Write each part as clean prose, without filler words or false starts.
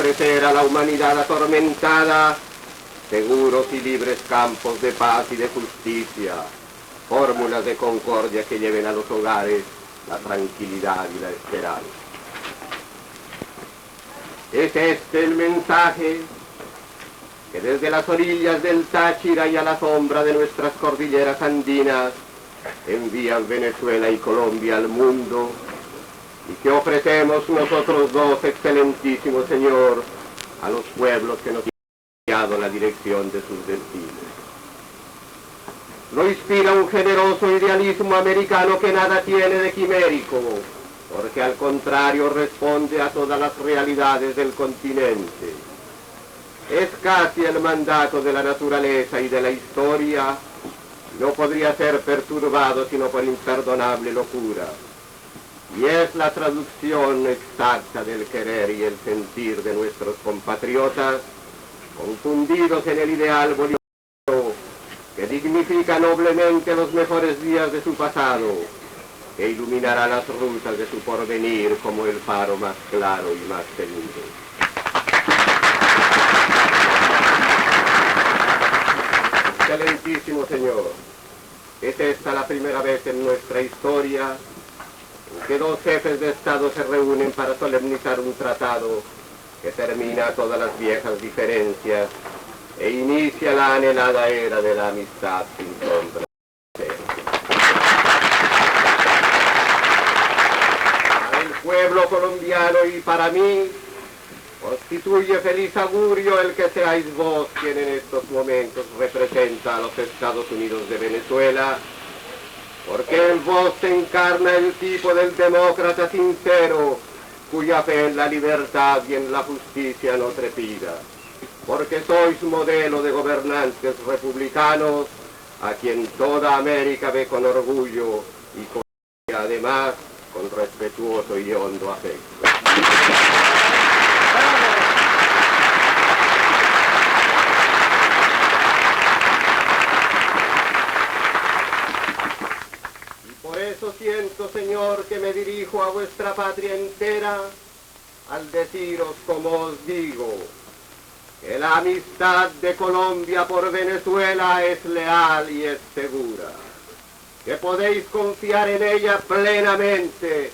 ofrecer a la humanidad atormentada seguros y libres campos de paz y de justicia, fórmulas de concordia que lleven a los hogares la tranquilidad y la esperanza. Es este el mensaje que desde las orillas del Táchira y a la sombra de nuestras cordilleras andinas envían Venezuela y Colombia al mundo, y que ofrecemos nosotros dos, excelentísimo Señor, a los pueblos que nos han guiado la dirección de sus destinos. Lo inspira un generoso idealismo americano que nada tiene de quimérico, porque al contrario responde a todas las realidades del continente. Es casi el mandato de la naturaleza y de la historia, no podría ser perturbado sino por imperdonable locura. Y es la traducción exacta del querer y el sentir de nuestros compatriotas, confundidos en el ideal bolivariano, que dignifica noblemente los mejores días de su pasado, que iluminará las rutas de su porvenir como el faro más claro y más temido. Excelentísimo Señor, es esta la primera vez en nuestra historia en que dos jefes de Estado se reúnen para solemnizar un tratado que termina todas las viejas diferencias e inicia la anhelada era de la amistad sin sombra. Para el pueblo colombiano y para mí, constituye feliz augurio el que seáis vos quien en estos momentos representa a los Estados Unidos de Venezuela, porque en vos se encarna el tipo del demócrata sincero, cuya fe en la libertad y en la justicia no trepida, porque sois modelo de gobernantes republicanos, a quien toda América ve con orgullo y además con respetuoso y hondo afecto. Por eso siento, Señor, que me dirijo a vuestra patria entera al deciros, como os digo, que la amistad de Colombia por Venezuela es leal y es segura, que podéis confiar en ella plenamente,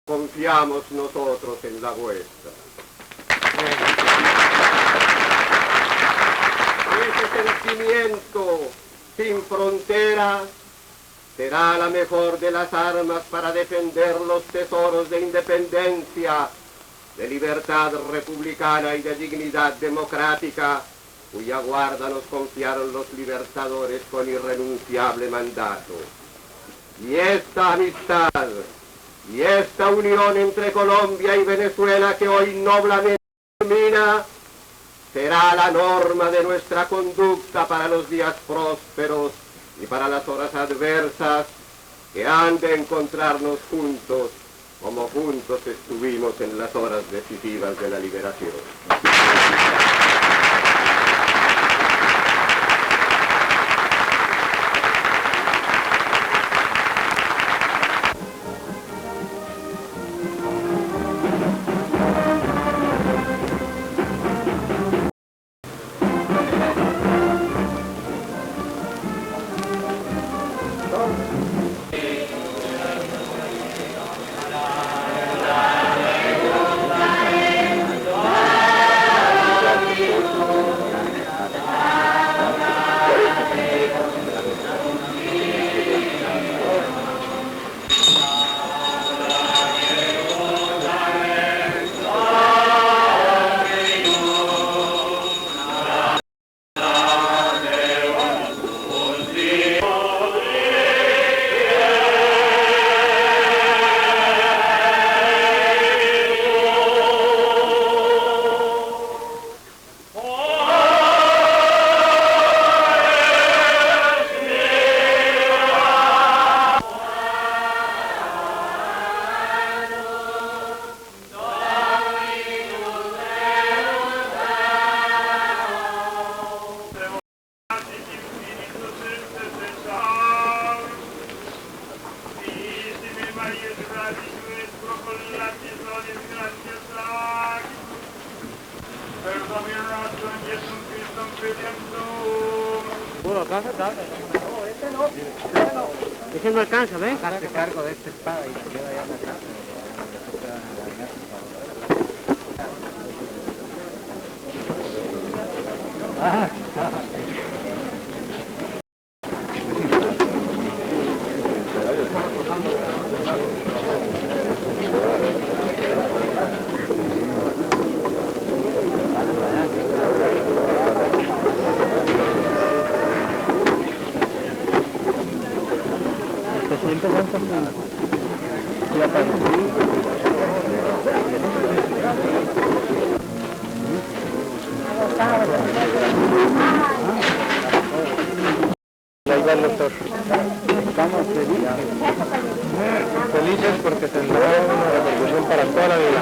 confiamos nosotros en la vuestra. Ese sentimiento sin fronteras será la mejor de las armas para defender los tesoros de independencia, de libertad republicana y de dignidad democrática, cuya guarda nos confiaron los libertadores con irrenunciable mandato. Y esta amistad, y esta unión entre Colombia y Venezuela que hoy noblemente termina, será la norma de nuestra conducta para los días prósperos y para las horas adversas que han de encontrarnos juntos, como juntos estuvimos en las horas decisivas de la liberación. Bueno, alcanza, tal. No, este no. Ese no alcanza, ¿ves? Hazte cargo de esta espada y se queda allá en la casa. Siempre lanza Estamos felices porque tendrá una repercusión para toda la vida.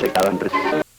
Se quedó en